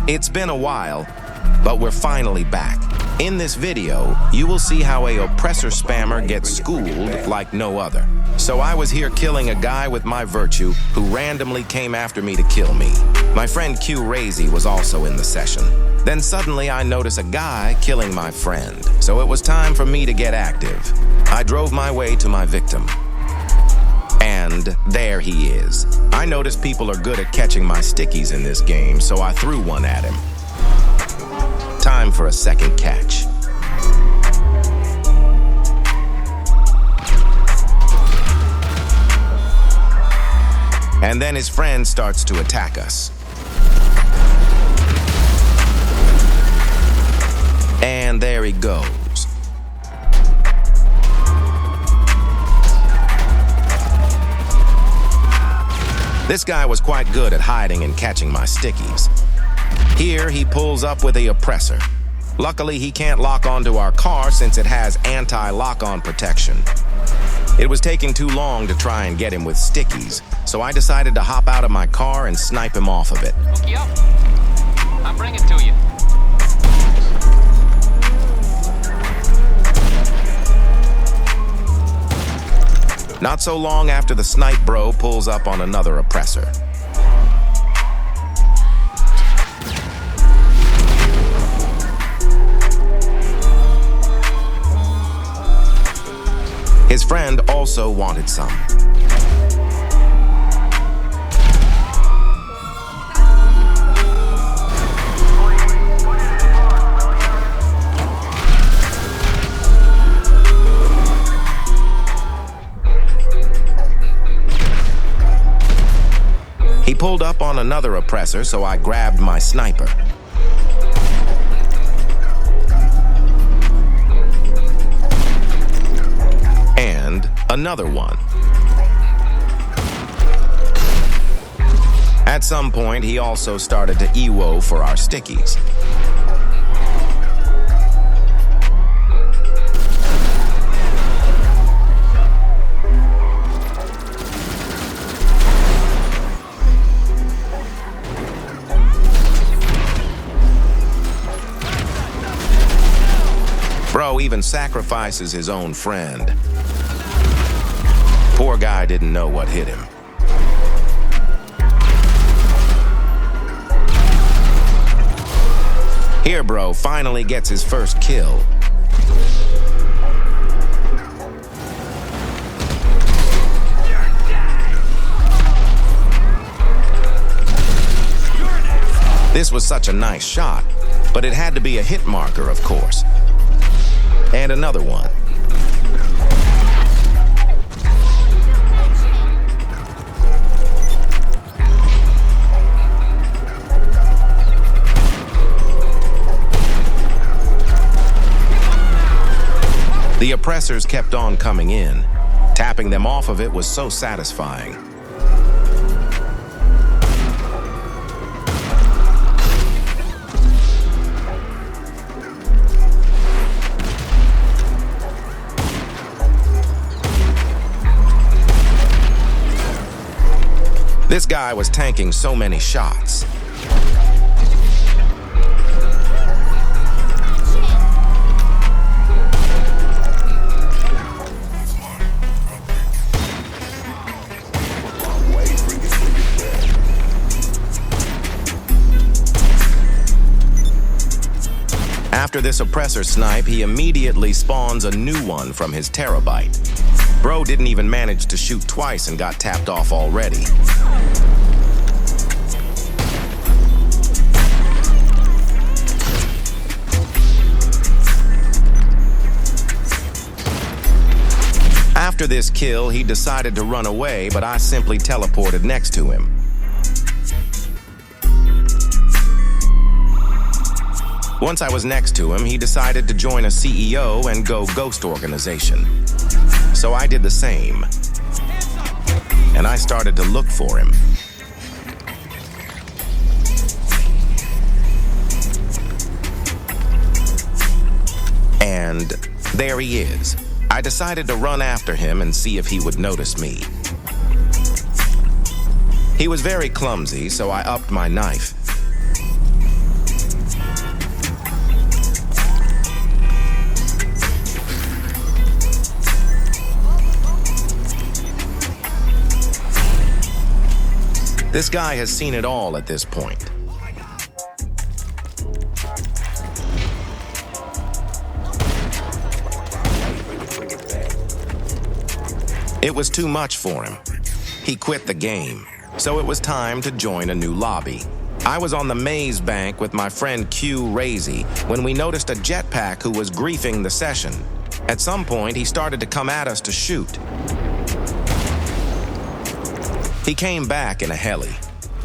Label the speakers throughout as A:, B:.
A: It's been a while, but we're finally back. In this video, you will see how a oppressor spammer gets schooled like no other. So I was here killing a guy with my virtue who randomly came after me to kill me. My friend QEURESI was also in the session. Then suddenly I notice a guy killing my friend. So it was time for me to get active. I drove my way to my victim. And there he is. I noticed people are good at catching my stickies in this game, so I threw one at him. Time for a second catch. And then his friend starts to attack us. And there he goes. This guy was quite good at hiding and catching my stickies. Here he pulls up with a oppressor. Luckily, he can't lock onto our car since it has anti-lock-on protection. It was taking too long to try and get him with stickies, so I decided to hop out of my car and snipe him off of it.
B: Okay, I'll bring it to you.
A: Not so long after the snipe bro pulls up on another oppressor. His friend also wanted some. He pulled up on another oppressor, so I grabbed my sniper. And another one. At some point, he also started to EWO for our stickies. Bro even sacrifices his own friend. Poor guy didn't know what hit him. Here, bro finally gets his first kill. This was such a nice shot, but it had to be a hit marker, of course. And another one. The oppressors kept on coming in. Tapping them off of it was so satisfying. This guy was tanking so many shots. After this oppressor snipe, he immediately spawns a new one from his terabyte. Bro didn't even manage to shoot twice and got tapped off already. After this kill, he decided to run away, but I simply teleported next to him. Once I was next to him, he decided to join a CEO and go ghost organization. So I did the same, and I started to look for him. There he is. I decided to run after him and see if he would notice me. He was very clumsy, so I upped my knife. This guy has seen it all at this point. It was too much for him. He quit the game, so it was time to join a new lobby. I was on the maze bank with my friend QEURESI when we noticed a jetpack who was griefing the session. At some point, he started to come at us to shoot. He came back in a heli.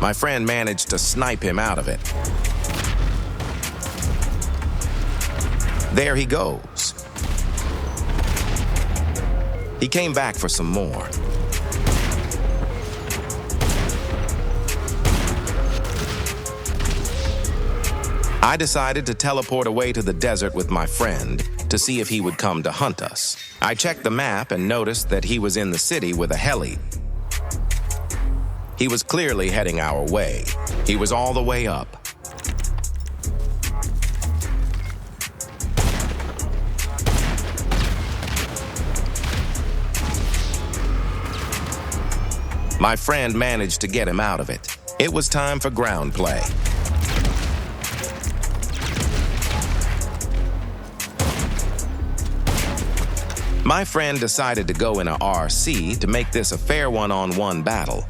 A: My friend managed to snipe him out of it. There he goes. He came back for some more. I decided to teleport away to the desert with my friend to see if he would come to hunt us. I checked the map and noticed that he was in the city with a heli. He was clearly heading our way. He was all the way up. My friend managed to get him out of it. It was time for ground play. My friend decided to go in a RC to make this a fair one-on-one battle.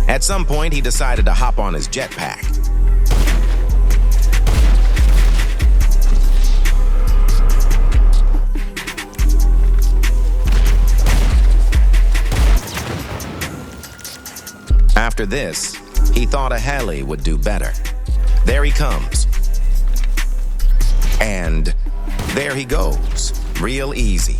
A: At some point, he decided to hop on his jetpack. After this, he thought a heli would do better. There he comes. And there he goes, real easy.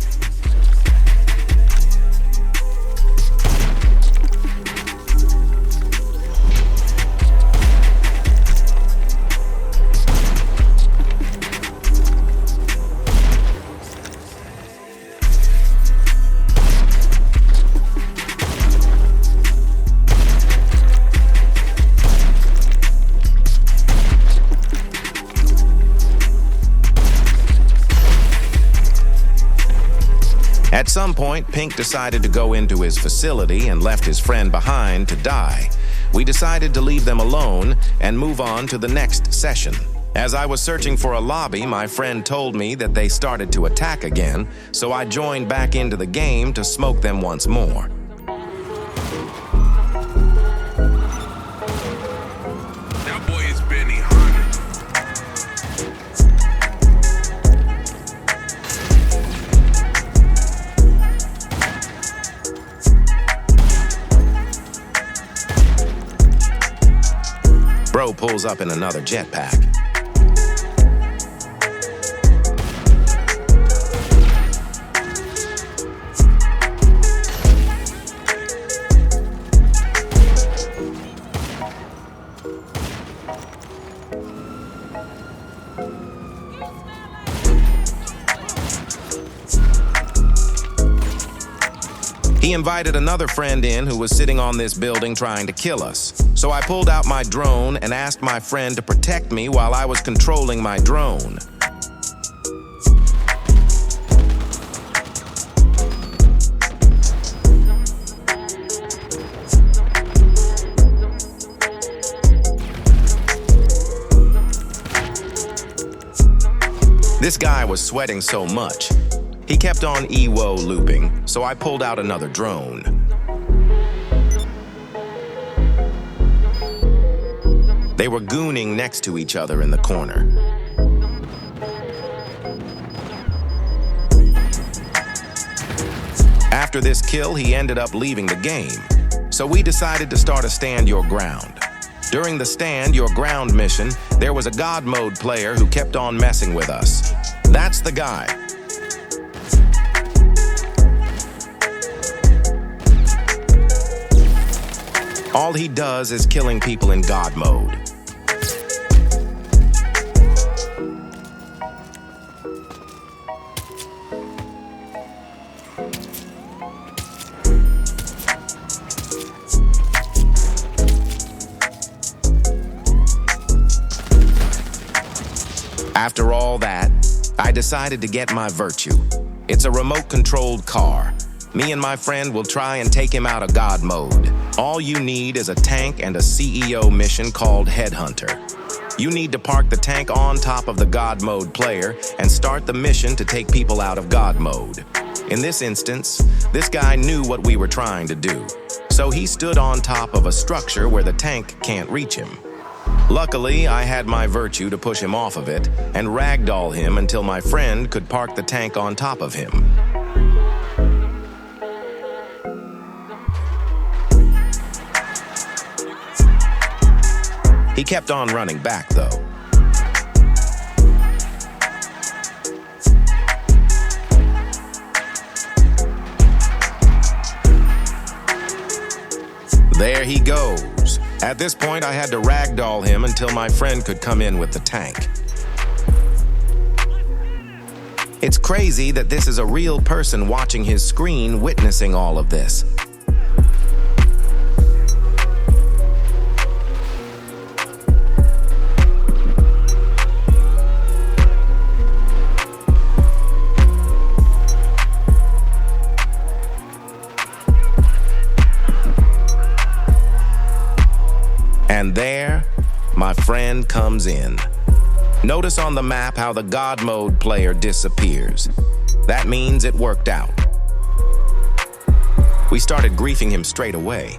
A: At some point, Pink decided to go into his facility and left his friend behind to die. We decided to leave them alone and move on to the next session. As I was searching for a lobby, my friend told me that they started to attack again, so I joined back into the game to smoke them once more.
C: That boy is Benny Hunter.
A: Bro pulls up in another jetpack. He invited another friend in who was sitting on this building trying to kill us. So I pulled out my drone and asked my friend to protect me while I was controlling my drone. This guy was sweating so much. He kept on EWO looping, so I pulled out another drone. They were gooning next to each other in the corner. After this kill, he ended up leaving the game. So we decided to start a stand your ground. During the stand your ground mission, there was a God mode player who kept on messing with us. That's the guy. All he does is killing people in God mode. After all that, I decided to get my Virtue. It's a remote-controlled car. Me and my friend will try and take him out of God mode. All you need is a tank and a CEO mission called Headhunter. You need to park the tank on top of the God mode player and start the mission to take people out of God mode. In this instance, this guy knew what we were trying to do, so he stood on top of a structure where the tank can't reach him. Luckily, I had my Virtue to push him off of it and ragdoll him until my friend could park the tank on top of him. He kept on running back, though. There he goes. At this point, I had to ragdoll him until my friend could come in with the tank. It's crazy that this is a real person watching his screen witnessing all of this. And there, my friend comes in. Notice on the map how the God mode player disappears. That means it worked out. We started griefing him straight away.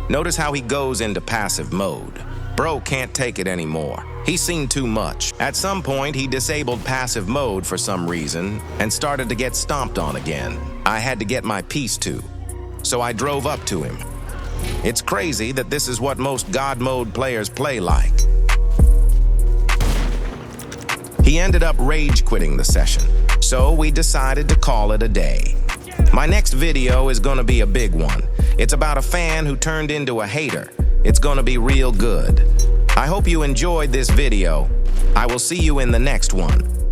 A: Notice how he goes into passive mode. Bro can't take it anymore. He's seen too much. At some point, he disabled passive mode for some reason and started to get stomped on again. I had to get my piece too, so I drove up to him. It's crazy that this is what most God mode players play like. He ended up rage quitting the session, so we decided to call it a day. My next video is gonna be a big one. It's about a fan who turned into a hater. It's gonna be real good. I hope you enjoyed this video. I will see you in the next one.